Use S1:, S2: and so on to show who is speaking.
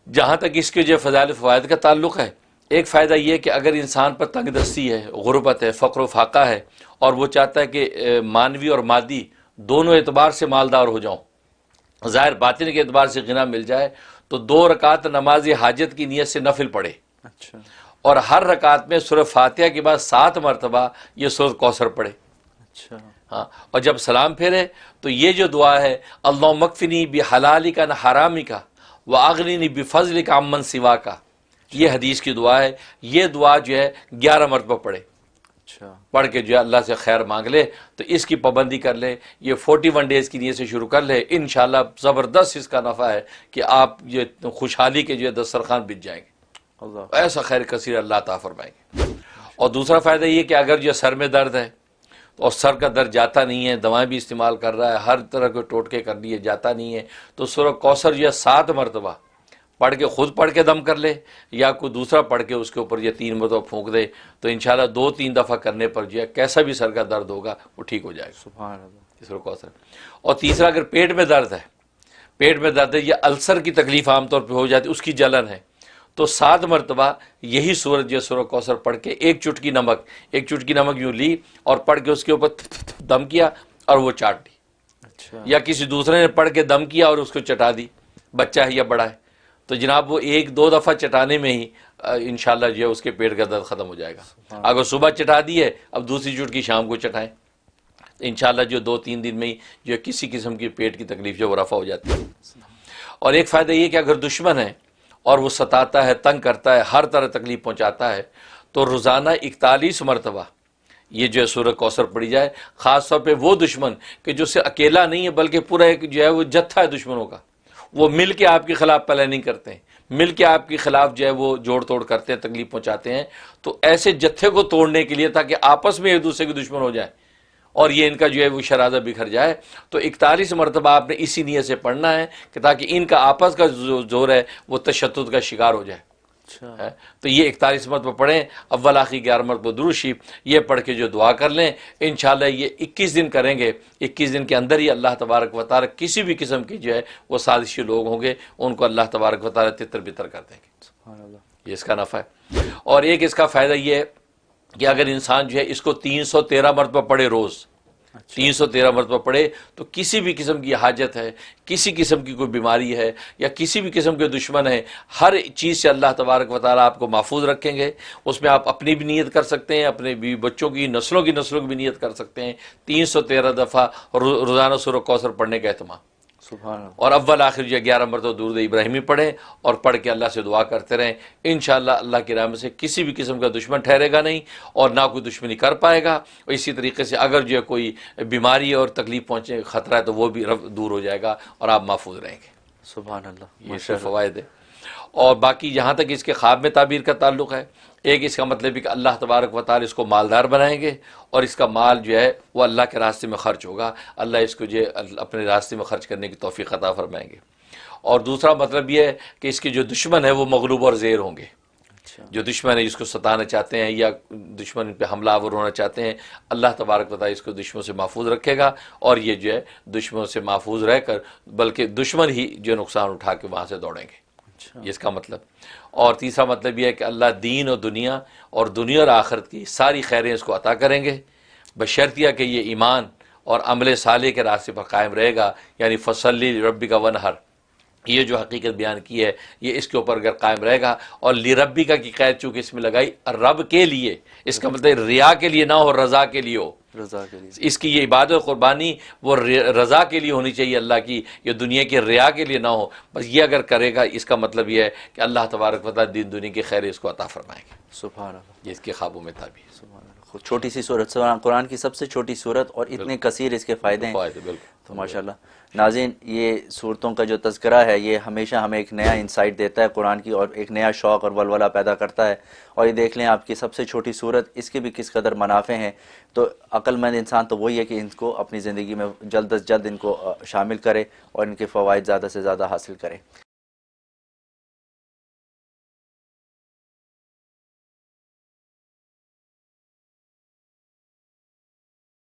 S1: جہاں تک اس کے جو فضائل فوائد کا تعلق ہے، ایک فائدہ یہ ہے کہ اگر انسان پر تنگ دستی ہے، غربت ہے، فقر و فاقہ ہے، اور وہ چاہتا ہے کہ مانوی اور مادی دونوں اعتبار سے مالدار ہو جاؤں، ظاہر باطن کے اعتبار سے غنا مل جائے، تو 2 رکعت نماز حاجت کی نیت سے نفل پڑھے،
S2: اچھا
S1: اور ہر رکعت میں سورہ فاتحہ کے بعد 7 مرتبہ یہ سورہ کوثر پڑھے۔
S2: اچھا
S1: ہاں، اور جب سلام پھیرے تو یہ جو دعا ہے، اللہم اکفنی بحلالک عن حرامک واغننی بفضلک عمن سواک، یہ حدیث کی دعا ہے۔ یہ دعا جو ہے 11 مرتبہ پڑھے،
S2: اچھا
S1: پڑھ کے جو ہے اللہ سے خیر مانگ لے، تو اس کی پابندی کر لے، یہ 41 ڈیز کی نیت سے شروع کر لے، انشاءاللہ زبردست اس کا نفع ہے کہ آپ یہ خوشحالی کے جو ہے دسترخوان بچ جائیں گے،
S2: اللہ
S1: ایسا خیر کثیر اللہ عطا فرمائیں گے۔ اور دوسرا فائدہ یہ کہ اگر جو سر میں درد ہے اور سر کا درد جاتا نہیں ہے، دوائیں بھی استعمال کر رہا ہے، ہر طرح کے ٹوٹکے کر لیے جاتا نہیں ہے، تو سورہ کوثر جو ہے 7 مرتبہ پڑھ کے خود پڑھ کے دم کر لے، یا کوئی دوسرا پڑھ کے اس کے اوپر یہ 3 مرتبہ پھونک دے، تو انشاءاللہ 2-3 دفعہ کرنے پر جو ہے کیسا بھی سر کا درد ہوگا وہ ٹھیک ہو جائے گا،
S2: سبحان اللہ
S1: سورہ کوثر۔ اور تیسرا، اگر پیٹ میں درد ہے، پیٹ میں درد ہے یا السر کی تکلیف عام طور پہ ہو جاتی، اس کی جلن ہے، تو 7 مرتبہ یہی سورت جو سورہ کوثر پڑھ کے ایک چٹکی نمک یوں لی اور پڑھ کے اس کے اوپر دم کیا اور وہ چاٹ دی،
S2: اچھا
S1: یا کسی دوسرے نے پڑھ کے دم کیا اور اس کو چٹا دی، بچہ ہے یا بڑا ہے، تو جناب وہ 1-2 دفعہ چٹانے میں ہی انشاءاللہ جو ہے اس کے پیٹ کا درد ختم ہو جائے گا۔ اگر صبح چٹا دی ہے، اب دوسری چٹکی شام کو چٹائیں، تو انشاءاللہ جو 2-3 دن میں ہی جو ہے کسی قسم کی پیٹ کی تکلیف جو وہ رفع ہو جاتی ہے۔ اور ایک فائدہ یہ کہ اگر دشمن ہے اور وہ ستاتا ہے، تنگ کرتا ہے، ہر طرح تکلیف پہنچاتا ہے، تو روزانہ 41 مرتبہ یہ جو ہے سورہ کوثر پڑھی جائے، خاص طور پہ وہ دشمن کہ جو صرف اکیلا نہیں ہے بلکہ پورا ایک جو ہے وہ جتھا ہے دشمنوں کا، وہ مل کے آپ کے خلاف پلاننگ کرتے ہیں، مل کے آپ کے خلاف جو ہے وہ جوڑ توڑ کرتے ہیں، تکلیف پہنچاتے ہیں، تو ایسے جتھے کو توڑنے کے لیے تاکہ آپس میں ایک دوسرے کے دشمن ہو جائے اور یہ ان کا جو ہے وہ شرازہ بکھر جائے، تو 41 مرتبہ آپ نے اسی نیت سے پڑھنا ہے کہ تاکہ ان کا آپس کا زور ہے وہ تشدد کا شکار ہو جائے۔
S2: اچھا
S1: تو یہ 41 مرتبہ پڑھیں، اول آخری 11 مرتبہ درود شریف یہ پڑھ کے جو دعا کر لیں، انشاءاللہ یہ 21 دن کریں گے، 21 دن کے اندر ہی اللہ تبارک و تعالی کسی بھی قسم کی جو ہے وہ سازشی لوگ ہوں گے ان کو اللہ تبارک و تعالی تتر بتر کر دیں گے۔
S2: سبحان اللہ
S1: یہ اس کا نفع ہے۔ اور ایک اس کا فائدہ یہ ہے کہ اگر انسان جو ہے اس کو 313 مرتبہ پڑھے، روز 313 مرتبہ پڑھے، تو کسی بھی قسم کی حاجت ہے، کسی قسم کی کوئی بیماری ہے یا کسی بھی قسم کے دشمن ہے، ہر چیز سے اللہ تبارک و تعالیٰ آپ کو محفوظ رکھیں گے۔ اس میں آپ اپنی بھی نیت کر سکتے ہیں، اپنے بیوی بچوں کی نسلوں کی بھی نیت کر سکتے ہیں۔ 313 دفعہ روزانہ سورہ کوثر پڑھنے کا اہتمام،
S2: سبحان اللہ
S1: اور اول آخر جو 11 مرتبہ درود ابراہیمی پڑھیں اور پڑھ کے اللہ سے دعا کرتے رہیں، انشاءاللہ اللہ کی رحمت سے کسی بھی قسم کا دشمن ٹھہرے گا نہیں اور نہ کوئی دشمنی کر پائے گا۔ اور اسی طریقے سے اگر جو ہے کوئی بیماری اور تکلیف پہنچے خطرہ ہے تو وہ بھی دور ہو جائے گا اور آپ محفوظ رہیں گے۔
S2: سبحان اللہ
S1: یہ اس کے فوائد ہے۔ اور باقی جہاں تک اس کے خواب میں تعبیر کا تعلق ہے، ایک اس کا مطلب ہے کہ اللہ تبارک و تعالی اس کو مالدار بنائیں گے اور اس کا مال جو ہے وہ اللہ کے راستے میں خرچ ہوگا، اللہ اس کو جو ہے اپنے راستے میں خرچ کرنے کی توفیق عطا فرمائیں گے۔ اور دوسرا مطلب یہ ہے کہ اس کے جو دشمن ہیں وہ مغلوب اور زیر ہوں گے۔
S2: اچھا
S1: جو دشمن ہے جس کو ستانا چاہتے ہیں یا دشمن پہ حملہ آور ہونا چاہتے ہیں، اللہ تبارک و تعالی اس کو دشمنوں سے محفوظ رکھے گا اور یہ جو ہے دشمنوں سے محفوظ رہ کر بلکہ دشمن ہی جو نقصان اٹھا کے وہاں سے دوڑیں گے،
S2: اچھا
S1: یہ اس کا مطلب۔ اور تیسرا مطلب یہ ہے کہ اللہ دین اور دنیا اور آخرت کی ساری خیریں اس کو عطا کریں گے، بشرطیہ کہ یہ ایمان اور عمل صالح کے راستے پر قائم رہے گا، یعنی فصلی لربک ونحر، یہ جو حقیقت بیان کی ہے یہ اس کے اوپر اگر قائم رہے گا، اور لربی کا کی قید چونکہ اس میں لگائی رب کے لیے، اس کا مطلب ریا کے لیے نہ ہو، رضا کے لیے ہو،
S2: رضا کے لیے
S1: اس کی یہ عبادت و قربانی وہ رضا کے لیے ہونی چاہیے اللہ کی، یہ دنیا کی ریا کے لیے نہ ہو، بس یہ اگر کرے گا اس کا مطلب یہ ہے کہ اللہ تبارک و تعالی دین دنیا کی خیر اس کو عطا فرمائیں گے۔
S2: سبحان اللہ
S1: یہ اس کے خوابوں میں تعبیر۔
S2: سبحان اللہ۔ چھوٹی سی صورت، قرآن کی سب سے چھوٹی صورت اور اتنے کثیر اس کے فائدے ہیں،
S1: فوائد بالکل۔
S2: تو ماشاءاللہ ناظرین یہ صورتوں کا جو تذکرہ ہے یہ ہمیشہ ہمیں ایک نیا انسائٹ دیتا ہے قرآن کی، اور ایک نیا شوق اور ولولہ پیدا کرتا ہے۔ اور یہ دیکھ لیں آپ کی سب سے چھوٹی صورت، اس کے بھی کس قدر منافع ہیں، تو عقل مند انسان تو وہی ہے کہ ان کو اپنی زندگی میں جلد از جلد ان کو شامل کرے اور ان کے فوائد زیادہ سے زیادہ حاصل کرے۔